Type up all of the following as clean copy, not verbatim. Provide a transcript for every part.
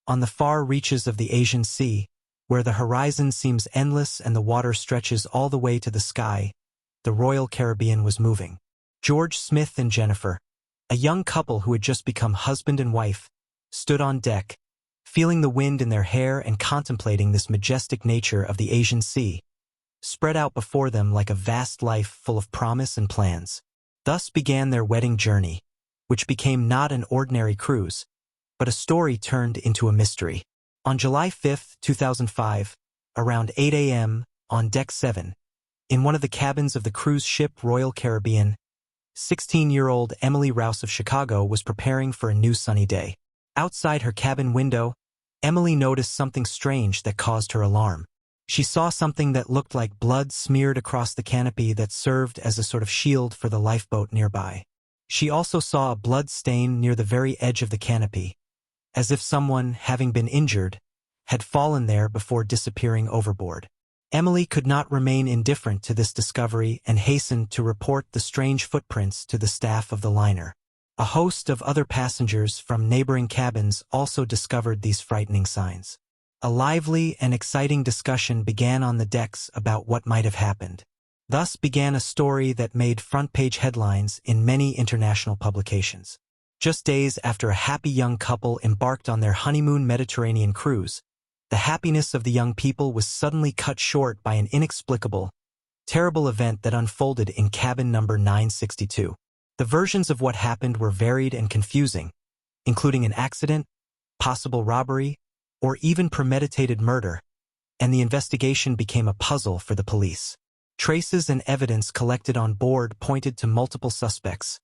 On the far reaches of the Asian Sea, where the horizon seems endless and the water stretches all the way to the sky, the Royal Caribbean was moving. George Smith and Jennifer, a young couple who had just become husband and wife, stood on deck, feeling the wind in their hair and contemplating this majestic nature of the Asian Sea, spread out before them like a vast life full of promise and plans. Thus began their wedding journey, which became not an ordinary cruise, but a story turned into a mystery. On July 5, 2005, around 8 a.m., on Deck 7, in one of the cabins of the cruise ship Royal Caribbean, 16-year-old Emily Rouse of Chicago was preparing for a new sunny day. Outside her cabin window, Emily noticed something strange that caused her alarm. She saw something that looked like blood smeared across the canopy that served as a sort of shield for the lifeboat nearby. She also saw a blood stain near the very edge of the canopy, as if someone, having been injured, had fallen there before disappearing overboard. Emily could not remain indifferent to this discovery and hastened to report the strange footprints to the staff of the liner. A host of other passengers from neighboring cabins also discovered these frightening signs. A lively and exciting discussion began on the decks about what might have happened. Thus began a story that made front-page headlines in many international publications. Just days after a happy young couple embarked on their honeymoon Mediterranean cruise, the happiness of the young people was suddenly cut short by an inexplicable, terrible event that unfolded in cabin number 962. The versions of what happened were varied and confusing, including an accident, possible robbery, or even premeditated murder, and the investigation became a puzzle for the police. Traces and evidence collected on board pointed to multiple suspects,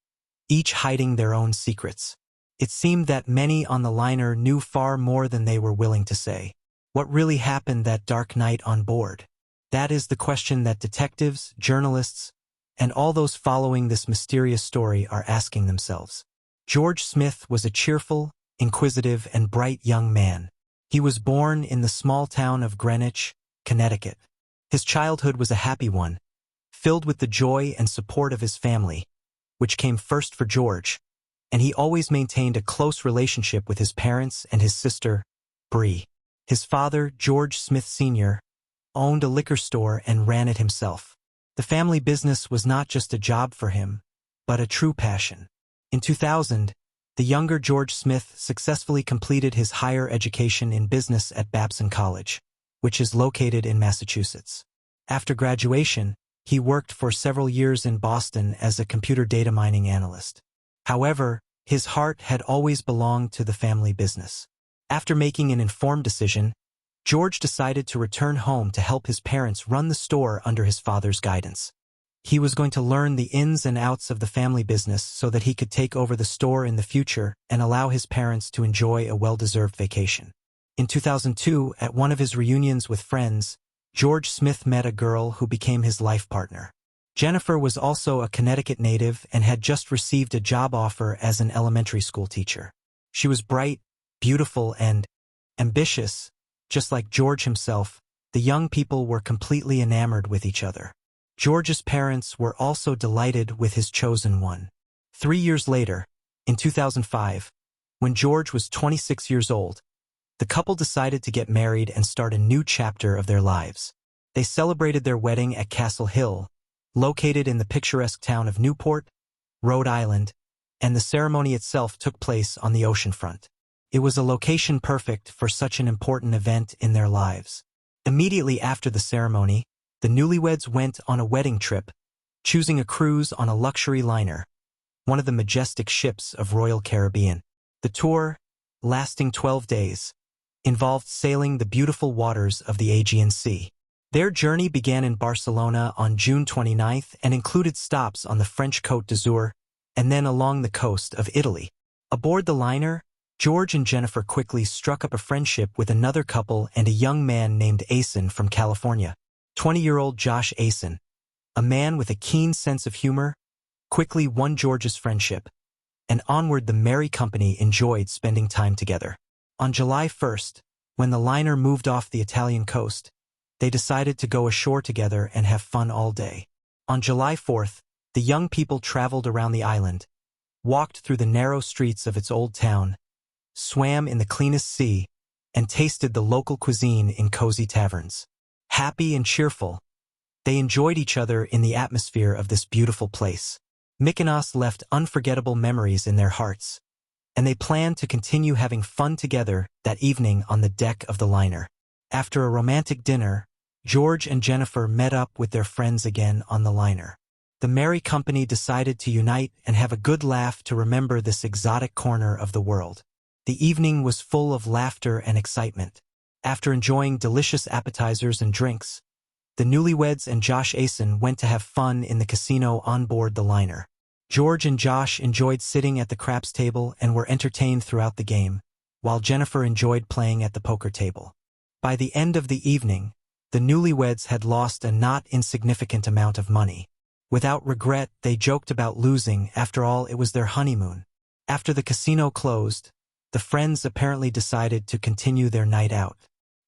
each hiding their own secrets. It seemed that many on the liner knew far more than they were willing to say. What really happened that dark night on board? That is the question that detectives, journalists, and all those following this mysterious story are asking themselves. George Smith was a cheerful, inquisitive, and bright young man. He was born in the small town of Greenwich, Connecticut. His childhood was a happy one, filled with the joy and support of his family, which came first for George, and he always maintained a close relationship with his parents and his sister, Bree. His father, George Smith Sr., owned a liquor store and ran it himself. The family business was not just a job for him, but a true passion. In 2000, the younger George Smith successfully completed his higher education in business at Babson College, which is located in Massachusetts. After graduation, he worked for several years in Boston as a computer data mining analyst. However, his heart had always belonged to the family business. After making an informed decision, George decided to return home to help his parents run the store under his father's guidance. He was going to learn the ins and outs of the family business so that he could take over the store in the future and allow his parents to enjoy a well-deserved vacation. In 2002, at one of his reunions with friends, George Smith met a girl who became his life partner. Jennifer was also a Connecticut native and had just received a job offer as an elementary school teacher. She was bright, beautiful, and ambitious. Just like George himself, the young people were completely enamored with each other. George's parents were also delighted with his chosen one. 3 years later, in 2005, when George was 26 years old, the couple decided to get married and start a new chapter of their lives. They celebrated their wedding at Castle Hill, located in the picturesque town of Newport, Rhode Island, and the ceremony itself took place on the ocean front. It was a location perfect for such an important event in their lives. Immediately after the ceremony, the newlyweds went on a wedding trip, choosing a cruise on a luxury liner, one of the majestic ships of Royal Caribbean. The tour, lasting 12 days, involved sailing the beautiful waters of the Aegean Sea. Their journey began in Barcelona on June 29th and included stops on the French Côte d'Azur and then along the coast of Italy. Aboard the liner, George and Jennifer quickly struck up a friendship with another couple and a young man named Asen from California. 20-year-old Josh Asen, a man with a keen sense of humor, quickly won George's friendship, and onward the merry company enjoyed spending time together. On July 1st, when the liner moved off the Italian coast, they decided to go ashore together and have fun all day. On July 4th, the young people traveled around the island, walked through the narrow streets of its old town, swam in the cleanest sea, and tasted the local cuisine in cozy taverns. Happy and cheerful, they enjoyed each other in the atmosphere of this beautiful place. Mykonos left unforgettable memories in their hearts, and they planned to continue having fun together that evening on the deck of the liner. After a romantic dinner, George and Jennifer met up with their friends again on the liner. The merry company decided to unite and have a good laugh to remember this exotic corner of the world. The evening was full of laughter and excitement. After enjoying delicious appetizers and drinks, the newlyweds and Josh Asen went to have fun in the casino on board the liner. George and Josh enjoyed sitting at the craps table and were entertained throughout the game, while Jennifer enjoyed playing at the poker table. By the end of the evening, the newlyweds had lost a not insignificant amount of money. Without regret, they joked about losing. After all, it was their honeymoon. After the casino closed, the friends apparently decided to continue their night out.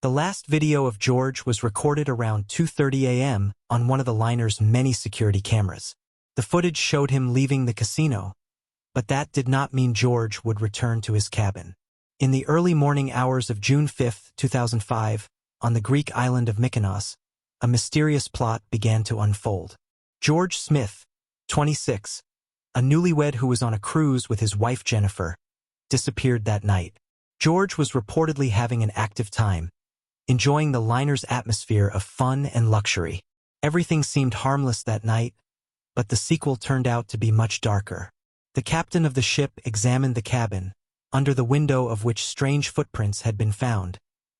The last video of George was recorded around 2:30 a.m. on one of the liner's many security cameras. The footage showed him leaving the casino, but that did not mean George would return to his cabin. In the early morning hours of June 5, 2005, on the Greek island of Mykonos, a mysterious plot began to unfold. George Smith, 26, a newlywed who was on a cruise with his wife Jennifer, disappeared that night. George was reportedly having an active time, enjoying the liner's atmosphere of fun and luxury. Everything seemed harmless that night, but the sequel turned out to be much darker. The captain of the ship examined the cabin, under the window of which strange footprints had been found,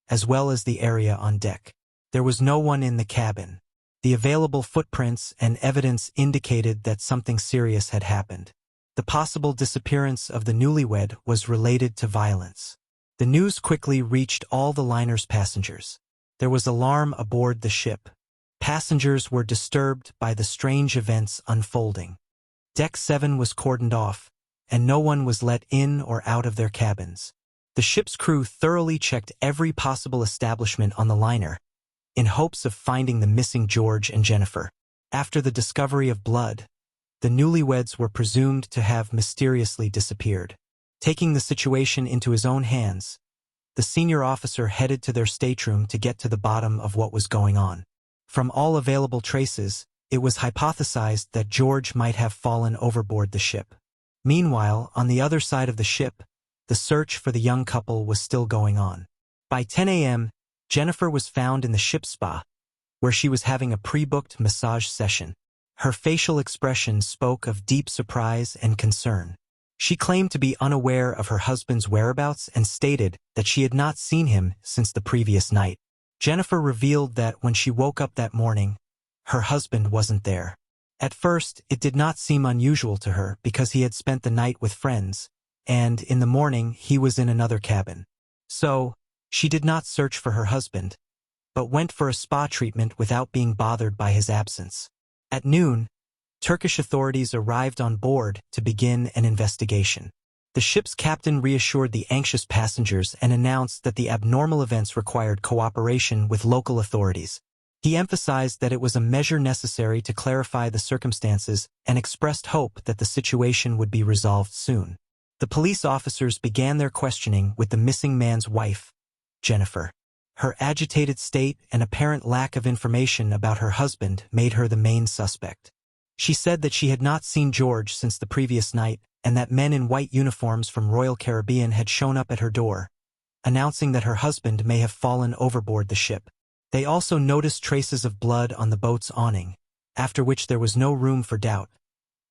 as well as the area on deck. There was no one in the cabin. The available footprints and evidence indicated that something serious had happened. The possible disappearance of the newlywed was related to violence. The news quickly reached all the liner's passengers. There was alarm aboard the ship. Passengers were disturbed by the strange events unfolding. Deck 7 was cordoned off, and no one was let in or out of their cabins. The ship's crew thoroughly checked every possible establishment on the liner, in hopes of finding the missing George and Jennifer. After the discovery of blood, the newlyweds were presumed to have mysteriously disappeared. Taking the situation into his own hands, the senior officer headed to their stateroom to get to the bottom of what was going on. From all available traces, it was hypothesized that George might have fallen overboard the ship. Meanwhile, on the other side of the ship, the search for the young couple was still going on. By 10 a.m., Jennifer was found in the ship's spa, where she was having a pre-booked massage session. Her facial expression spoke of deep surprise and concern. She claimed to be unaware of her husband's whereabouts and stated that she had not seen him since the previous night. Jennifer revealed that when she woke up that morning, her husband wasn't there. At first, it did not seem unusual to her because he had spent the night with friends, and in the morning he was in another cabin. So, she did not search for her husband, but went for a spa treatment without being bothered by his absence. At noon, Turkish authorities arrived on board to begin an investigation. The ship's captain reassured the anxious passengers and announced that the abnormal events required cooperation with local authorities. He emphasized that it was a measure necessary to clarify the circumstances and expressed hope that the situation would be resolved soon. The police officers began their questioning with the missing man's wife, Jennifer. Her agitated state and apparent lack of information about her husband made her the main suspect. She said that she had not seen George since the previous night and that men in white uniforms from Royal Caribbean had shown up at her door, announcing that her husband may have fallen overboard the ship. They also noticed traces of blood on the boat's awning, after which there was no room for doubt.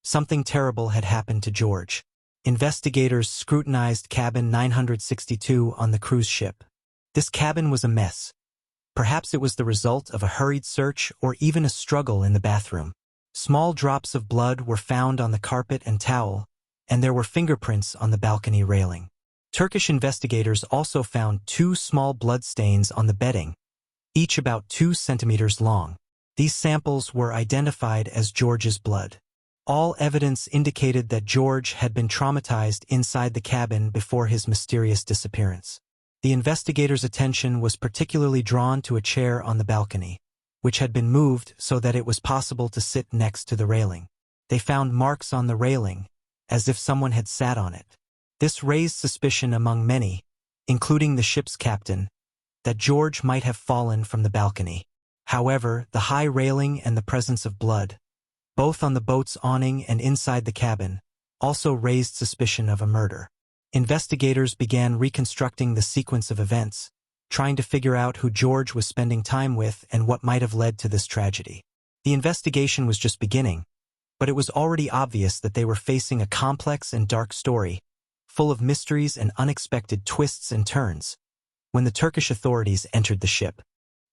Something terrible had happened to George. Investigators scrutinized cabin 962 on the cruise ship. This cabin was a mess. Perhaps it was the result of a hurried search or even a struggle in the bathroom. Small drops of blood were found on the carpet and towel, and there were fingerprints on the balcony railing. Turkish investigators also found 2 small blood stains on the bedding, each about 2 centimeters long. These samples were identified as George's blood. All evidence indicated that George had been traumatized inside the cabin before his mysterious disappearance. The investigators' attention was particularly drawn to a chair on the balcony, which had been moved so that it was possible to sit next to the railing. They found marks on the railing, as if someone had sat on it. This raised suspicion among many, including the ship's captain, that George might have fallen from the balcony. However, the high railing and the presence of blood, both on the boat's awning and inside the cabin, also raised suspicion of a murder. Investigators began reconstructing the sequence of events, trying to figure out who George was spending time with and what might have led to this tragedy. The investigation was just beginning, but it was already obvious that they were facing a complex and dark story, full of mysteries and unexpected twists and turns. When the Turkish authorities entered the ship,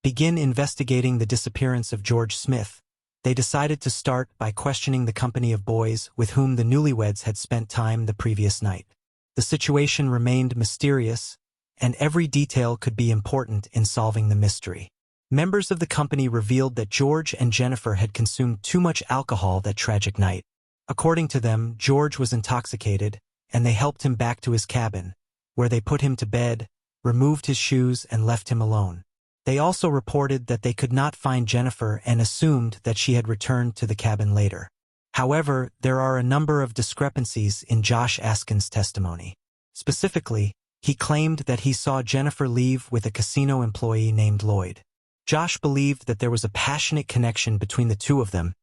begin investigating the disappearance of George Smith, they decided to start by questioning the company of boys with whom the newlyweds had spent time the previous night. The situation remained mysterious, and every detail could be important in solving the mystery. Members of the company revealed that George and Jennifer had consumed too much alcohol that tragic night. According to them, George was intoxicated, and they helped him back to his cabin, where they put him to bed, removed his shoes, and left him alone. They also reported that they could not find Jennifer and assumed that she had returned to the cabin later. However, there are a number of discrepancies in Josh Askin's testimony. Specifically, he claimed that he saw Jennifer leave with a casino employee named Lloyd. Josh believed that there was a passionate connection between the two of them,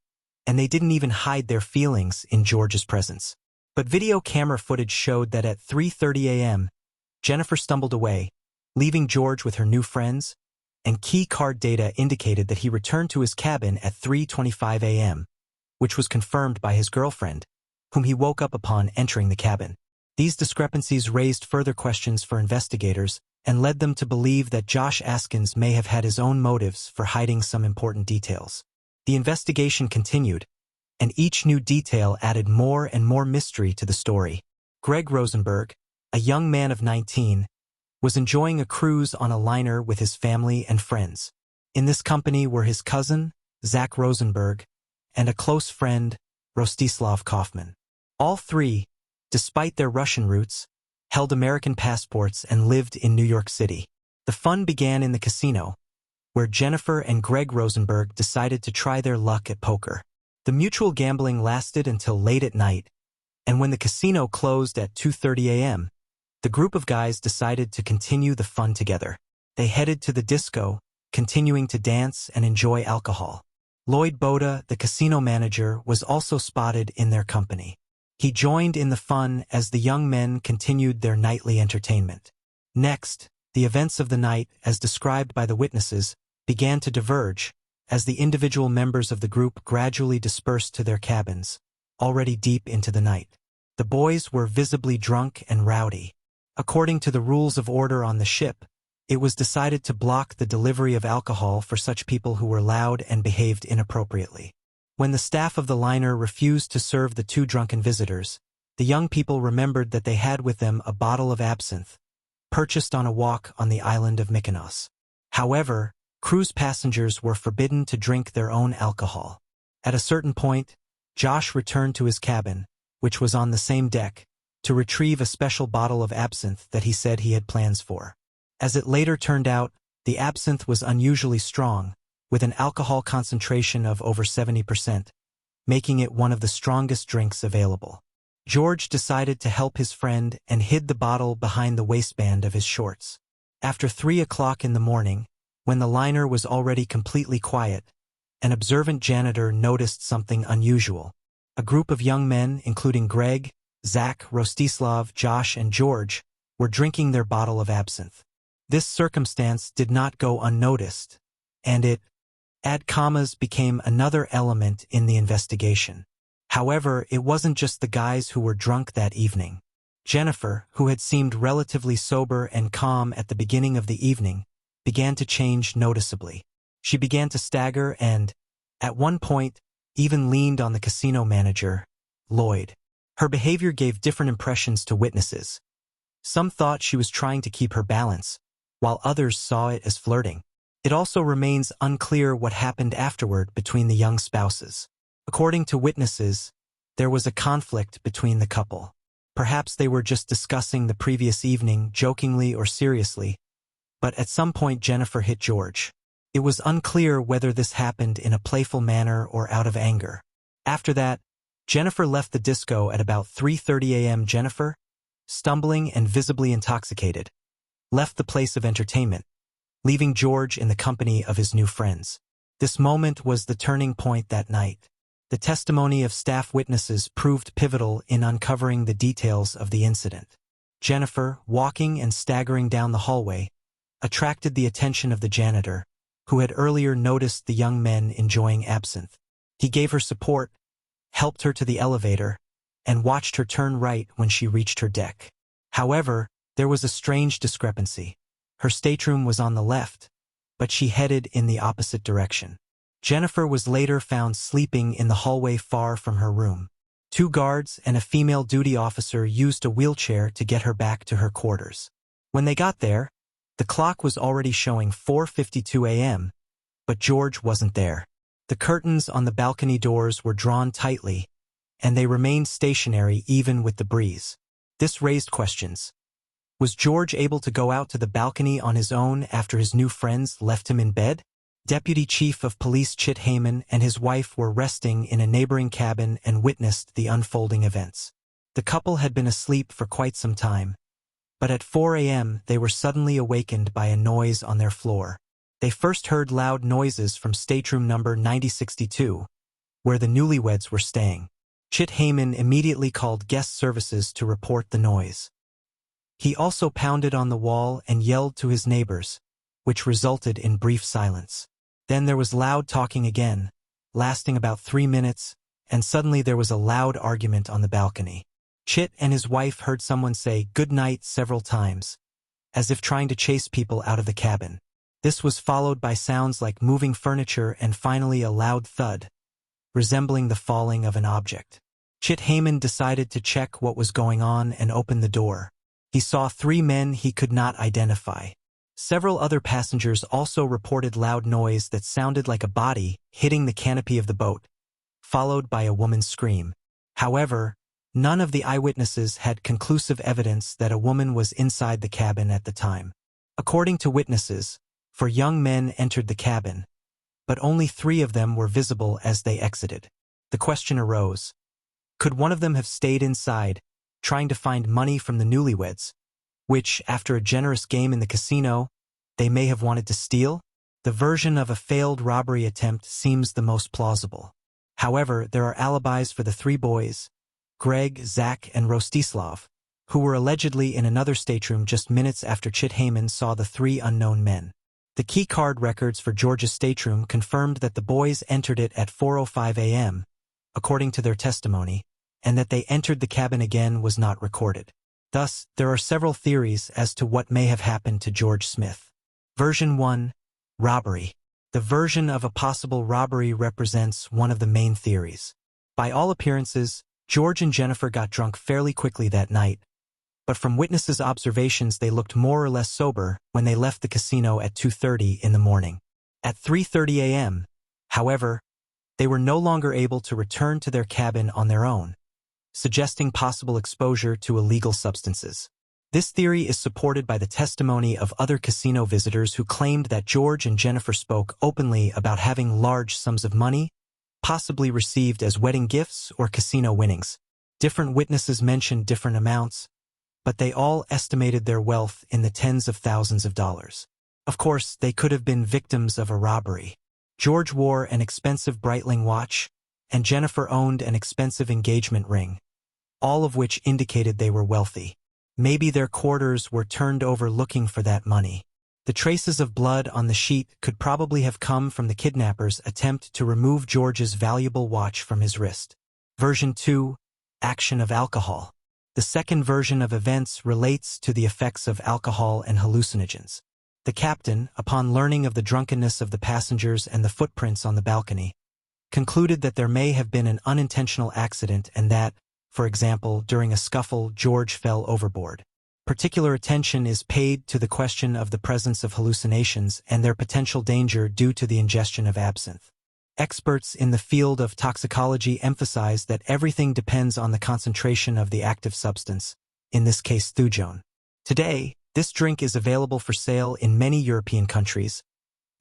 and they didn't even hide their feelings in George's presence. But video camera footage showed that at 3:30 a.m., Jennifer stumbled away, leaving George with her new friends, and key card data indicated that he returned to his cabin at 3:25 a.m., which was confirmed by his girlfriend, whom he woke up upon entering the cabin. These discrepancies raised further questions for investigators and led them to believe that Josh Askins may have had his own motives for hiding some important details. The investigation continued, and each new detail added more and more mystery to the story. Greg Rosenberg, a young man of 19, was enjoying a cruise on a liner with his family and friends. In this company were his cousin, Zach Rosenberg, and a close friend, Rostislav Kaufman. All three, despite their Russian roots, held American passports and lived in New York City. The fun began in the casino, where Jennifer and Greg Rosenberg decided to try their luck at poker. The mutual gambling lasted until late at night, and when the casino closed at 2:30 a.m., the group of guys decided to continue the fun together. They headed to the disco, continuing to dance and enjoy alcohol. Lloyd Boda, the casino manager, was also spotted in their company. He joined in the fun as the young men continued their nightly entertainment. Next, the events of the night, as described by the witnesses, began to diverge, as the individual members of the group gradually dispersed to their cabins, already deep into the night. The boys were visibly drunk and rowdy. According to the rules of order on the ship, it was decided to block the delivery of alcohol for such people who were loud and behaved inappropriately. When the staff of the liner refused to serve the two drunken visitors, the young people remembered that they had with them a bottle of absinthe, purchased on a walk on the island of Mykonos. However, cruise passengers were forbidden to drink their own alcohol. At a certain point, Josh returned to his cabin, which was on the same deck, to retrieve a special bottle of absinthe that he said he had plans for. As it later turned out, the absinthe was unusually strong, with an alcohol concentration of over 70%, making it one of the strongest drinks available. George decided to help his friend and hid the bottle behind the waistband of his shorts. After 3 o'clock in the morning, when the liner was already completely quiet, an observant janitor noticed something unusual. A group of young men, including Greg, Zach, Rostislav, Josh, and George, were drinking their bottle of absinthe. This circumstance did not go unnoticed, and it, became another element in the investigation. However, it wasn't just the guys who were drunk that evening. Jennifer, who had seemed relatively sober and calm at the beginning of the evening, began to change noticeably. She began to stagger and, at one point, even leaned on the casino manager, Lloyd. Her behavior gave different impressions to witnesses. Some thought she was trying to keep her balance, while others saw it as flirting. It also remains unclear what happened afterward between the young spouses. According to witnesses, there was a conflict between the couple. Perhaps they were just discussing the previous evening jokingly or seriously, but at some point Jennifer hit George. It was unclear whether this happened in a playful manner or out of anger. After that, Jennifer left the disco at about 3:30 a.m. Jennifer, stumbling and visibly intoxicated, left the place of entertainment, leaving George in the company of his new friends. This moment was the turning point that night. The testimony of staff witnesses proved pivotal in uncovering the details of the incident. Jennifer, walking and staggering down the hallway, attracted the attention of the janitor, who had earlier noticed the young men enjoying absinthe. He gave her support, helped her to the elevator, and watched her turn right when she reached her deck. However, there was a strange discrepancy. Her stateroom was on the left, but she headed in the opposite direction. Jennifer was later found sleeping in the hallway far from her room. 2 guards and a female duty officer used a wheelchair to get her back to her quarters. When they got there, the clock was already showing 4:52 a.m., but George wasn't there. The curtains on the balcony doors were drawn tightly, and they remained stationary even with the breeze. This raised questions. Was George able to go out to the balcony on his own after his new friends left him in bed? Deputy Chief of Police Chit Heyman and his wife were resting in a neighboring cabin and witnessed the unfolding events. The couple had been asleep for quite some time, but at 4 a.m. they were suddenly awakened by a noise on their floor. They first heard loud noises from stateroom number 9062, where the newlyweds were staying. Chit Heyman immediately called guest services to report the noise. He also pounded on the wall and yelled to his neighbors, which resulted in brief silence. Then there was loud talking again, lasting about 3 minutes, and suddenly there was a loud argument on the balcony. Chit and his wife heard someone say "good night" several times, as if trying to chase people out of the cabin. This was followed by sounds like moving furniture and finally a loud thud, resembling the falling of an object. Chit Heyman decided to check what was going on and opened the door. He saw 3 men he could not identify. Several other passengers also reported loud noise that sounded like a body hitting the canopy of the boat, followed by a woman's scream. However, none of the eyewitnesses had conclusive evidence that a woman was inside the cabin at the time. According to witnesses, 4 young men entered the cabin, but only 3 of them were visible as they exited. The question arose: could one of them have stayed inside, trying to find money from the newlyweds, which, after a generous game in the casino, they may have wanted to steal? The version of a failed robbery attempt seems the most plausible. However, there are alibis for the 3 boys, Greg, Zach, and Rostislav, who were allegedly in another stateroom just minutes after Chit Heyman saw the 3 unknown men. The key card records for George's stateroom confirmed that the boys entered it at 4:05 a.m., according to their testimony, and that they entered the cabin again was not recorded. Thus, there are several theories as to what may have happened to George Smith. Version 1. Robbery. The version of a possible robbery represents one of the main theories. By all appearances, George and Jennifer got drunk fairly quickly that night, but from witnesses' observations they looked more or less sober when they left the casino at 2:30 in the morning. At 3:30 a.m., however, they were no longer able to return to their cabin on their own, suggesting possible exposure to illegal substances. This theory is supported by the testimony of other casino visitors who claimed that George and Jennifer spoke openly about having large sums of money, possibly received as wedding gifts or casino winnings. Different witnesses mentioned different amounts, but they all estimated their wealth in the tens of thousands of dollars. Of course, they could have been victims of a robbery. George wore an expensive Breitling watch, and Jennifer owned an expensive engagement ring, all of which indicated they were wealthy. Maybe their quarters were turned over looking for that money. The traces of blood on the sheet could probably have come from the kidnappers' attempt to remove George's valuable watch from his wrist. Version 2. Action of alcohol. The second version of events relates to the effects of alcohol and hallucinogens. The captain, upon learning of the drunkenness of the passengers and the footprints on the balcony, concluded that there may have been an unintentional accident and that, for example, during a scuffle, George fell overboard. Particular attention is paid to the question of the presence of hallucinations and their potential danger due to the ingestion of absinthe. Experts in the field of toxicology emphasize that everything depends on the concentration of the active substance, in this case thujone. Today, this drink is available for sale in many European countries,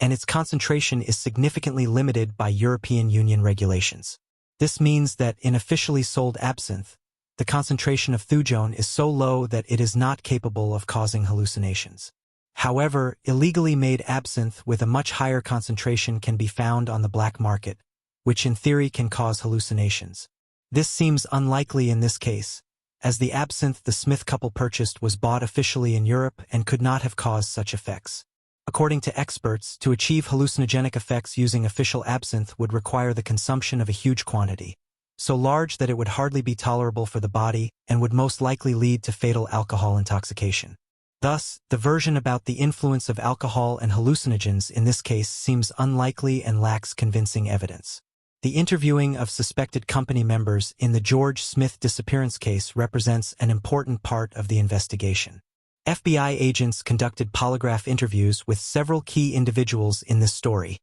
and its concentration is significantly limited by European Union regulations. This means that in officially sold absinthe, the concentration of thujone is so low that it is not capable of causing hallucinations. However, illegally made absinthe with a much higher concentration can be found on the black market, which in theory can cause hallucinations. This seems unlikely in this case, as the absinthe the Smith couple purchased was bought officially in Europe and could not have caused such effects. According to experts, to achieve hallucinogenic effects using official absinthe would require the consumption of a huge quantity, so large that it would hardly be tolerable for the body and would most likely lead to fatal alcohol intoxication. Thus, the version about the influence of alcohol and hallucinogens in this case seems unlikely and lacks convincing evidence. The interviewing of suspected company members in the George Smith disappearance case represents an important part of the investigation. FBI agents conducted polygraph interviews with several key individuals in this story,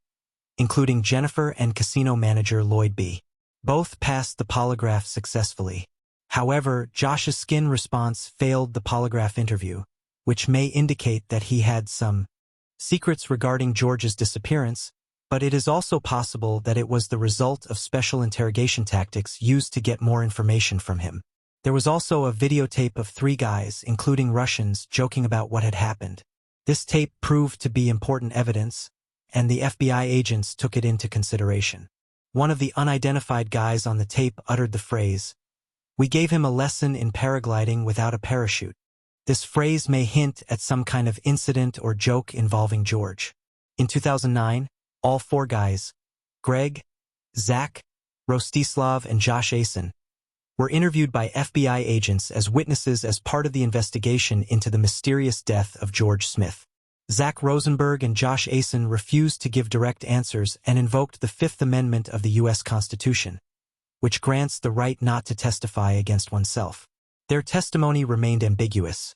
including Jennifer and casino manager Lloyd B. Both passed the polygraph successfully. However, Josh's skin response failed the polygraph interview, which may indicate that he had some secrets regarding George's disappearance, but it is also possible that it was the result of special interrogation tactics used to get more information from him. There was also a videotape of 3 guys, including Russians, joking about what had happened. This tape proved to be important evidence, and the FBI agents took it into consideration. One of the unidentified guys on the tape uttered the phrase, "We gave him a lesson in paragliding without a parachute." This phrase may hint at some kind of incident or joke involving George. In 2009, all 4 guys, Greg, Zach, Rostislav, and Josh Asen, were interviewed by FBI agents as witnesses as part of the investigation into the mysterious death of George Smith. Zach Rosenberg and Josh Asen refused to give direct answers and invoked the Fifth Amendment of the U.S. Constitution, which grants the right not to testify against oneself. Their testimony remained ambiguous,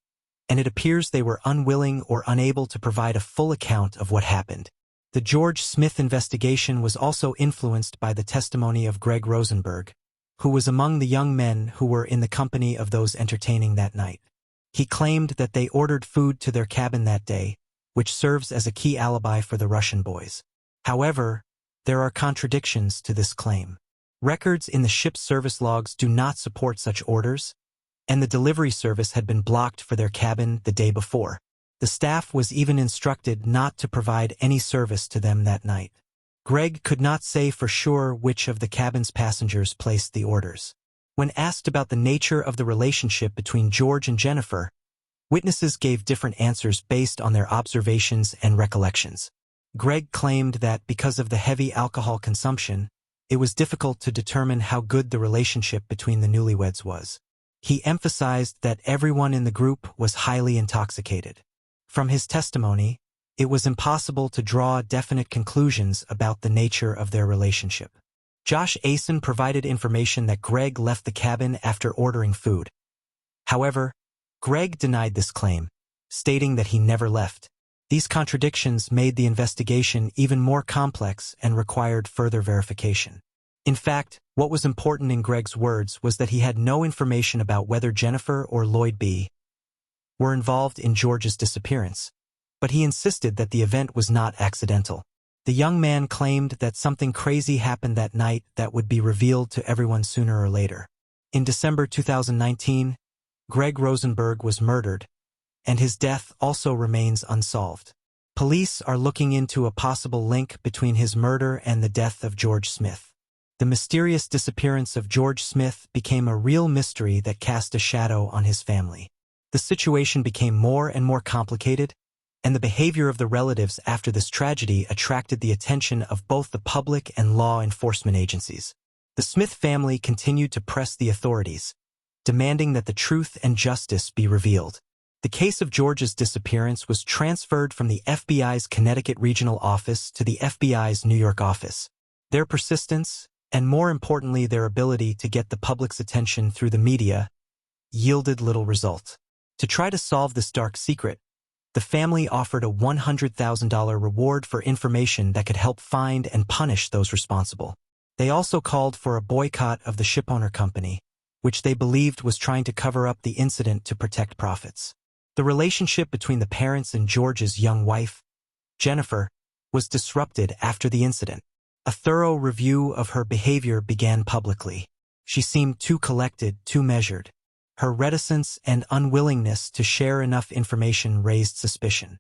and it appears they were unwilling or unable to provide a full account of what happened. The George Smith investigation was also influenced by the testimony of Greg Rosenberg, who was among the young men who were in the company of those entertaining that night. He claimed that they ordered food to their cabin that day, which serves as a key alibi for the Russian boys. However, there are contradictions to this claim. Records in the ship's service logs do not support such orders, and the delivery service had been blocked for their cabin the day before. The staff was even instructed not to provide any service to them that night. Greg could not say for sure which of the cabin's passengers placed the orders. When asked about the nature of the relationship between George and Jennifer, witnesses gave different answers based on their observations and recollections. Greg claimed that because of the heavy alcohol consumption, it was difficult to determine how good the relationship between the newlyweds was. He emphasized that everyone in the group was highly intoxicated. From his testimony, it was impossible to draw definite conclusions about the nature of their relationship. Josh Asen provided information that Greg left the cabin after ordering food. However, Greg denied this claim, stating that he never left. These contradictions made the investigation even more complex and required further verification. In fact, what was important in Greg's words was that he had no information about whether Jennifer or Lloyd B. were involved in George's disappearance, but he insisted that the event was not accidental. The young man claimed that something crazy happened that night that would be revealed to everyone sooner or later. In December 2019, Greg Rosenberg was murdered, and his death also remains unsolved. Police are looking into a possible link between his murder and the death of George Smith. The mysterious disappearance of George Smith became a real mystery that cast a shadow on his family. The situation became more and more complicated, and the behavior of the relatives after this tragedy attracted the attention of both the public and law enforcement agencies. The Smith family continued to press the authorities, demanding that the truth and justice be revealed. The case of George's disappearance was transferred from the FBI's Connecticut Regional Office to the FBI's New York office. Their persistence, and more importantly their ability to get the public's attention through the media, yielded little result. To try to solve this dark secret, the family offered a $100,000 reward for information that could help find and punish those responsible. They also called for a boycott of the shipowner company, which they believed was trying to cover up the incident to protect profits. The relationship between the parents and George's young wife, Jennifer, was disrupted after the incident. A thorough review of her behavior began publicly. She seemed too collected, too measured. Her reticence and unwillingness to share enough information raised suspicion.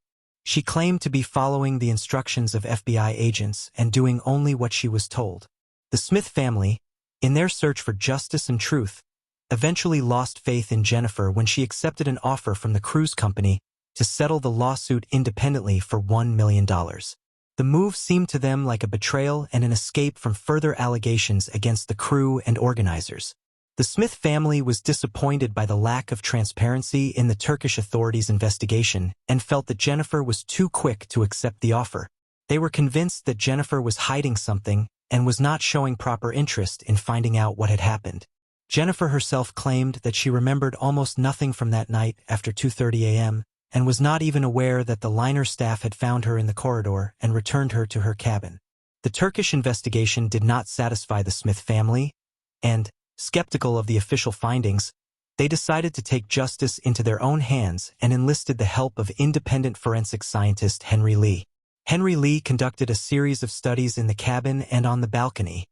She claimed to be following the instructions of FBI agents and doing only what she was told. The Smith family, in their search for justice and truth, eventually lost faith in Jennifer when she accepted an offer from the cruise company to settle the lawsuit independently for $1 million. The move seemed to them like a betrayal and an escape from further allegations against the crew and organizers. The Smith family was disappointed by the lack of transparency in the Turkish authorities' investigation and felt that Jennifer was too quick to accept the offer. They were convinced that Jennifer was hiding something and was not showing proper interest in finding out what had happened. Jennifer herself claimed that she remembered almost nothing from that night after 2:30 a.m. and was not even aware that the liner staff had found her in the corridor and returned her to her cabin. The Turkish investigation did not satisfy the Smith family, and, skeptical of the official findings, they decided to take justice into their own hands and enlisted the help of independent forensic scientist Henry Lee. Henry Lee conducted a series of studies in the cabin and on the balcony,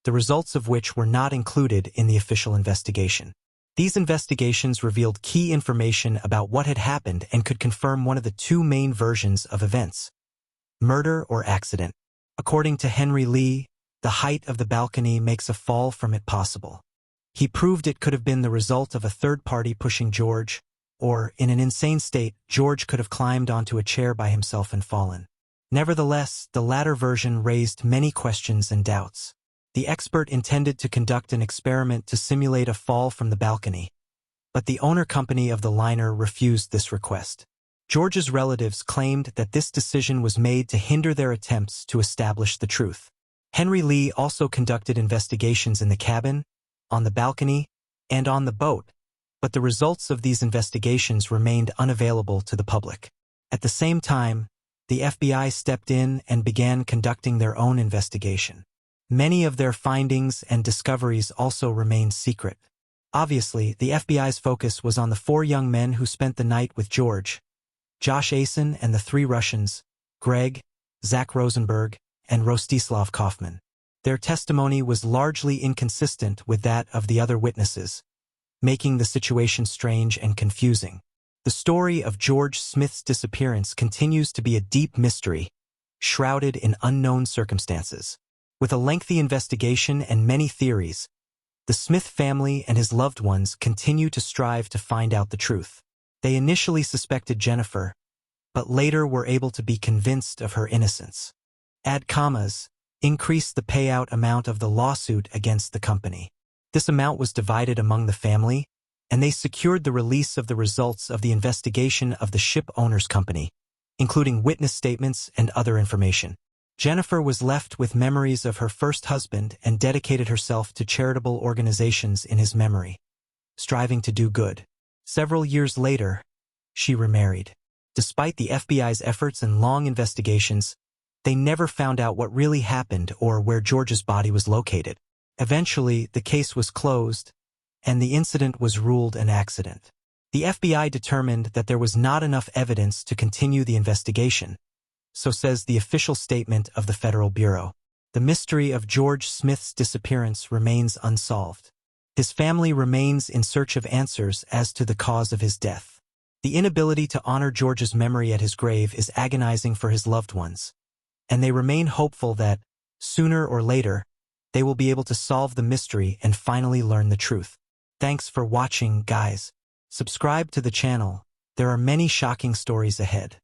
the results of which were not included in the official investigation. These investigations revealed key information about what had happened and could confirm one of the two main versions of events: murder or accident. According to Henry Lee, the height of the balcony makes a fall from it possible. He proved it could have been the result of a third party pushing George, or, in an insane state, George could have climbed onto a chair by himself and fallen. Nevertheless, the latter version raised many questions and doubts. The expert intended to conduct an experiment to simulate a fall from the balcony, but the owner company of the liner refused this request. George's relatives claimed that this decision was made to hinder their attempts to establish the truth. Henry Lee also conducted investigations in the cabin, on the balcony, and on the boat, but the results of these investigations remained unavailable to the public. At the same time, the FBI stepped in and began conducting their own investigation. Many of their findings and discoveries also remained secret. Obviously, the FBI's focus was on the 4 young men who spent the night with George, Josh Asen, and the 3 Russians, Greg, Zach Rosenberg, and Rostislav Kaufman. Their testimony was largely inconsistent with that of the other witnesses, making the situation strange and confusing. The story of George Smith's disappearance continues to be a deep mystery, shrouded in unknown circumstances. With a lengthy investigation and many theories, the Smith family and his loved ones continue to strive to find out the truth. They initially suspected Jennifer, but later were able to be convinced of her innocence. Add commas, increase the payout amount of the lawsuit against the company. This amount was divided among the family, and they secured the release of the results of the investigation of the ship owners' company, including witness statements and other information. Jennifer was left with memories of her first husband and dedicated herself to charitable organizations in his memory, striving to do good. Several years later, she remarried. Despite the FBI's efforts and long investigations, they never found out what really happened or where George's body was located. Eventually, the case was closed, and the incident was ruled an accident. The FBI determined that there was not enough evidence to continue the investigation, so says the official statement of the Federal Bureau. The mystery of George Smith's disappearance remains unsolved. His family remains in search of answers as to the cause of his death. The inability to honor George's memory at his grave is agonizing for his loved ones, and they remain hopeful that, sooner or later, they will be able to solve the mystery and finally learn the truth. Thanks for watching, guys. Subscribe to the channel. There are many shocking stories ahead.